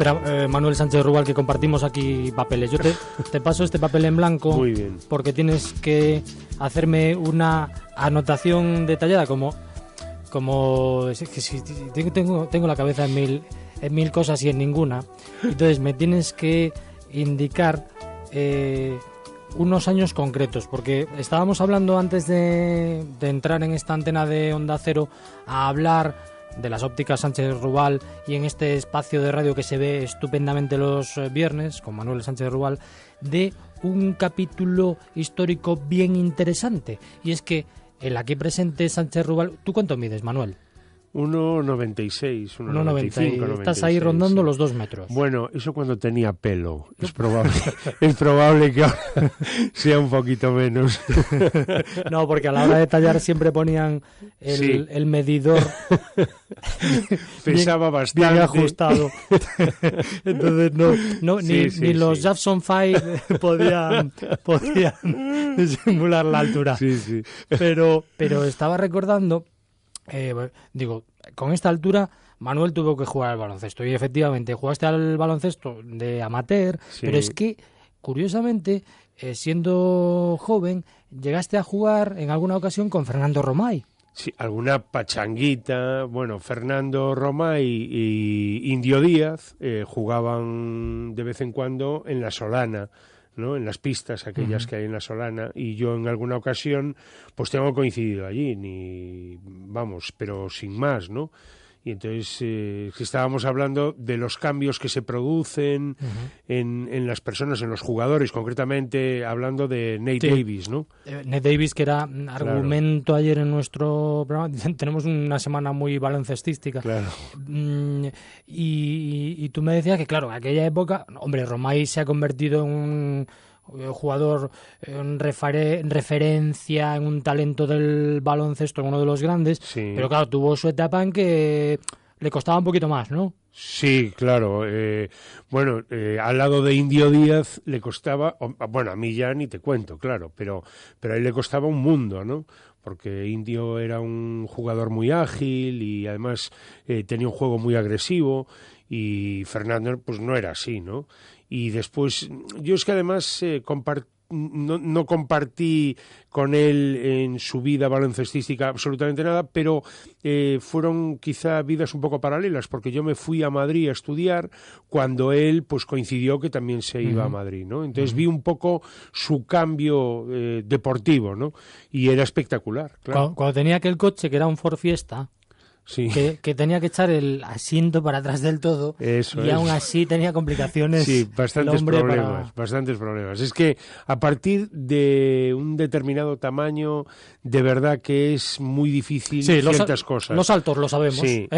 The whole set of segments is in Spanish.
Espera, Manuel Sánchez Rubal, que compartimos aquí papeles. Yo te paso este papel en blanco. Muy bien. Porque tienes que hacerme una anotación detallada, como es que si tengo la cabeza en mil cosas y en ninguna. Entonces me tienes que indicar unos años concretos, porque estábamos hablando antes de entrar en esta antena de Onda Cero a hablar de las ópticas Sánchez Rubal, y en este espacio de radio que se ve estupendamente los viernes con Manuel Sánchez Rubal, de un capítulo histórico bien interesante. Y es que el aquí presente Sánchez Rubal... ¿Tú cuánto mides, Manuel? 1,96, 1,95. Estás ahí rondando los 2 metros. Bueno, eso cuando tenía pelo. Es probable que ahora sea un poquito menos. No, porque a la hora de tallar siempre ponían el medidor pesaba bastante. Bien ajustado. Entonces ni los Jackson 5 podían simular la altura. Sí. Pero estaba recordando... con esta altura Manuel tuvo que jugar al baloncesto, y efectivamente jugaste al baloncesto de amateur, sí. Pero es que curiosamente siendo joven llegaste a jugar en alguna ocasión con Fernando Romay. Sí, alguna pachanguita. Bueno, Fernando Romay y Indio Díaz jugaban de vez en cuando en la Solana, ¿no? En las pistas aquellas que hay en la Solana, y yo en alguna ocasión pues tengo coincidido allí, pero sin más, ¿no? Y entonces estábamos hablando de los cambios que se producen en las personas, en los jugadores, concretamente hablando de Nate Davis, ¿no? Nate Davis, que era argumento ayer en nuestro programa. Tenemos una semana muy baloncestística. Claro. Y tú me decías que, claro, en aquella época, hombre, Romay se ha convertido en un jugador en referencia, en un talento del baloncesto, en uno de los grandes, sí. Pero claro, tuvo su etapa en que le costaba un poquito más, ¿no? Sí, claro. Al lado de Indio Díaz le costaba, a mí ya ni te cuento, claro, pero a él le costaba un mundo, ¿no? Porque Indio era un jugador muy ágil y además tenía un juego muy agresivo, y Fernando pues no era así, ¿no? Y después, yo es que además no compartí con él en su vida baloncestística absolutamente nada, pero fueron quizá vidas un poco paralelas, porque yo me fui a Madrid a estudiar cuando él pues coincidió que también se iba a Madrid, ¿no? Entonces vi un poco su cambio deportivo, ¿no? Y era espectacular, claro. Cuando tenía aquel coche que era un Ford Fiesta... Sí. Que tenía que echar el asiento para atrás del todo. Eso y aún así tenía complicaciones. Sí, bastantes problemas. Es que a partir de un determinado tamaño, de verdad que es muy difícil ciertas cosas. Los altos lo sabemos. Sí.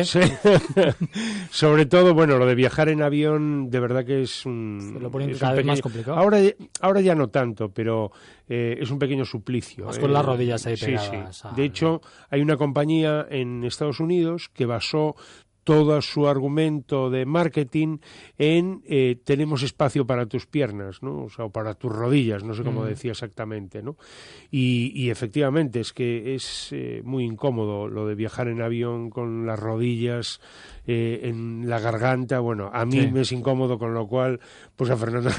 Sobre todo, lo de viajar en avión, de verdad que es un... Lo ponen cada vez más complicado. Ahora ya no tanto, pero es un pequeño suplicio. Más con las rodillas ahí pegadas. Sí. De hecho, hay una compañía en Estados Unidos que basó todo su argumento de marketing en tenemos espacio para tus piernas, ¿no? O para tus rodillas, no sé cómo decía exactamente, ¿no? Y efectivamente es que es muy incómodo lo de viajar en avión con las rodillas en la garganta. A mí me es incómodo, con lo cual pues a Fernando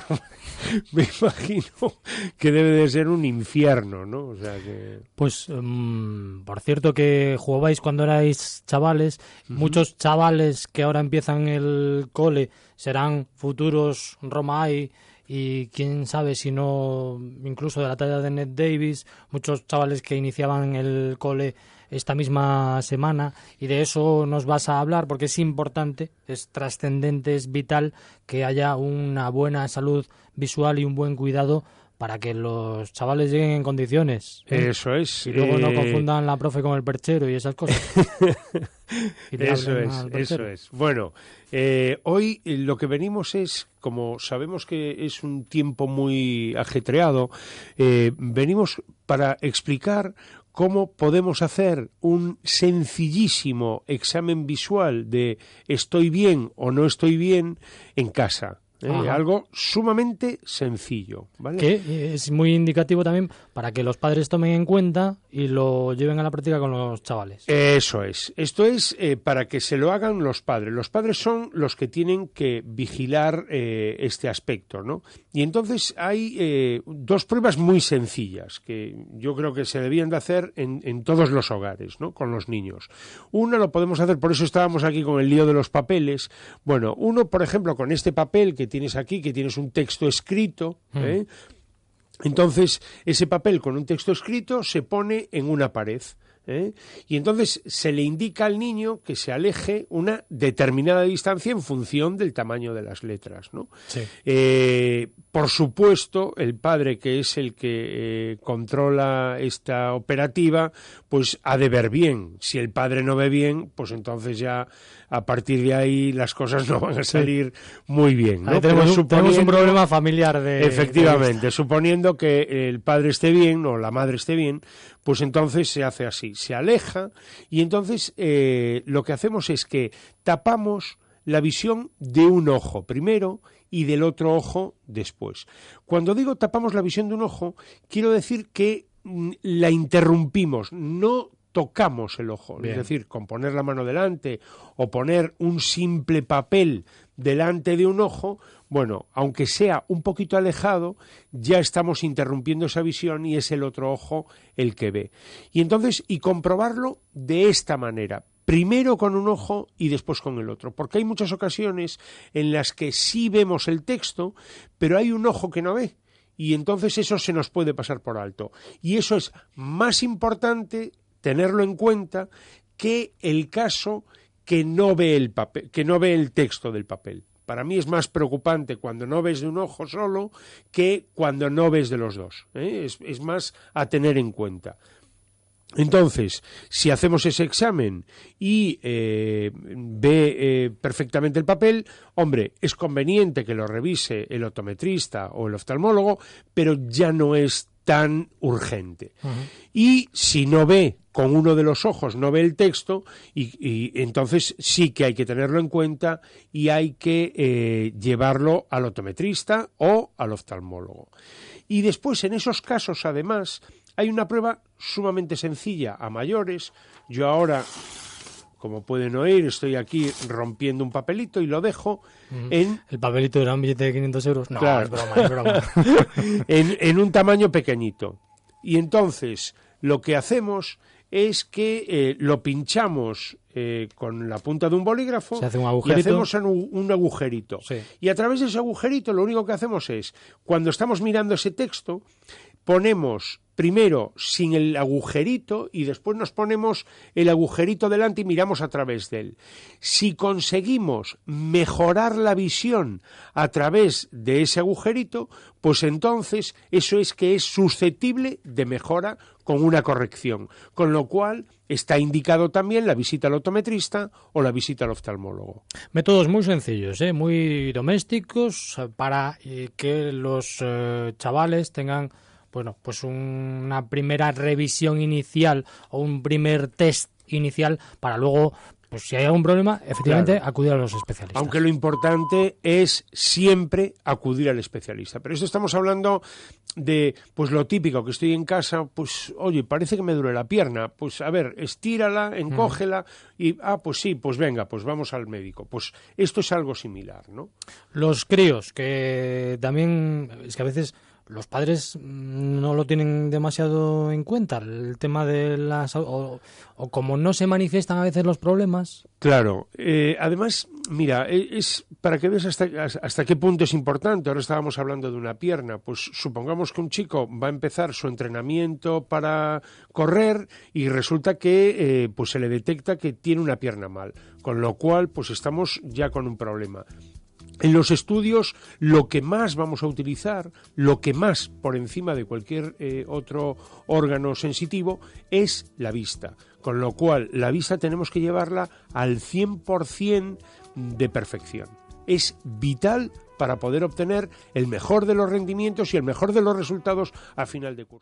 me imagino que debe de ser un infierno, ¿no? O sea que... Pues por cierto, que jugabais cuando erais chavales, muchos chavales que ahora empiezan el cole serán futuros Romay, y quién sabe si no incluso de la talla de Nate Davis, muchos chavales que iniciaban el cole esta misma semana, y de eso nos vas a hablar, porque es importante, es trascendente, es vital que haya una buena salud visual y un buen cuidado para que los chavales lleguen en condiciones. Eso es. Y luego no confundan la profe con el perchero y esas cosas. Eso es. Bueno, hoy lo que venimos es, como sabemos que es un tiempo muy ajetreado, venimos para explicar cómo podemos hacer un sencillísimo examen visual de estoy bien o no estoy bien en casa. Algo sumamente sencillo, ¿vale? Que es muy indicativo también para que los padres tomen en cuenta y lo lleven a la práctica con los chavales. Eso es. Esto es para que se lo hagan los padres. Los padres son los que tienen que vigilar este aspecto, ¿no? Y entonces hay dos pruebas muy sencillas que yo creo que se debían de hacer en todos los hogares, ¿no? Con los niños. Una lo podemos hacer, por eso estábamos aquí con el lío de los papeles. Bueno, uno, por ejemplo, con este papel que tienes aquí, que tienes un texto escrito, entonces ese papel con un texto escrito se pone en una pared. Y entonces se le indica al niño que se aleje una determinada distancia en función del tamaño de las letras, ¿no? Sí. Por supuesto, el padre, que es el que controla esta operativa, pues ha de ver bien. Si el padre no ve bien, pues entonces ya a partir de ahí las cosas no van a salir muy bien, ¿no? Ahí tenemos un problema familiar efectivamente, suponiendo que el padre esté bien o la madre esté bien, pues entonces se hace así, se aleja y entonces lo que hacemos es que tapamos la visión de un ojo primero y del otro ojo después. Cuando digo tapamos la visión de un ojo, quiero decir que la interrumpimos, no tocamos el ojo. Bien. Es decir, con poner la mano delante o poner un simple papel delante de un ojo, bueno, aunque sea un poquito alejado, ya estamos interrumpiendo esa visión y es el otro ojo el que ve. Y entonces, y comprobarlo de esta manera. Primero con un ojo y después con el otro, porque hay muchas ocasiones en las que sí vemos el texto, pero hay un ojo que no ve, y entonces eso se nos puede pasar por alto. Y eso es más importante tenerlo en cuenta que el caso que no ve el papel, que no ve el texto del papel. Para mí es más preocupante cuando no ves de un ojo solo que cuando no ves de los dos. Es más a tener en cuenta. Entonces, si hacemos ese examen y ve perfectamente el papel, hombre, es conveniente que lo revise el optometrista o el oftalmólogo, pero ya no es tan urgente. Y si no ve con uno de los ojos, no ve el texto, y entonces sí que hay que tenerlo en cuenta y hay que llevarlo al optometrista o al oftalmólogo. Y después, en esos casos, además, hay una prueba sumamente sencilla a mayores. Yo ahora, como pueden oír, estoy aquí rompiendo un papelito y lo dejo en... ¿El papelito era un billete de 500 euros? No, claro. Es broma. en un tamaño pequeñito. Y entonces, lo que hacemos es que lo pinchamos con la punta de un bolígrafo. Se hace un agujerito. Y hacemos un agujerito. Sí. Y a través de ese agujerito lo único que hacemos es, cuando estamos mirando ese texto, ponemos primero sin el agujerito y después nos ponemos el agujerito delante y miramos a través de él. Si conseguimos mejorar la visión a través de ese agujerito, pues entonces eso es que es susceptible de mejora con una corrección, con lo cual está indicado también la visita al optometrista o la visita al oftalmólogo. Métodos muy sencillos, muy domésticos para que los chavales tengan, bueno, pues una primera revisión inicial o un primer test inicial para luego, pues si hay algún problema, efectivamente, claro, acudir a los especialistas. Aunque lo importante es siempre acudir al especialista. Pero esto estamos hablando de, pues lo típico, que estoy en casa, pues oye, parece que me duele la pierna, pues a ver, estírala, encógela y, pues sí, pues venga, pues vamos al médico. Pues esto es algo similar, ¿no? Los críos, que también, es que a veces los padres no lo tienen demasiado en cuenta, el tema de las... o como no se manifiestan a veces los problemas. Claro, además, mira, es para que veas hasta qué punto es importante. Ahora estábamos hablando de una pierna, pues supongamos que un chico va a empezar su entrenamiento para correr y resulta que pues se le detecta que tiene una pierna mal, con lo cual pues estamos ya con un problema. En los estudios, lo que más vamos a utilizar, lo que más por encima de cualquier otro órgano sensitivo, es la vista. Con lo cual, la vista tenemos que llevarla al 100% de perfección. Es vital para poder obtener el mejor de los rendimientos y el mejor de los resultados a final de curso.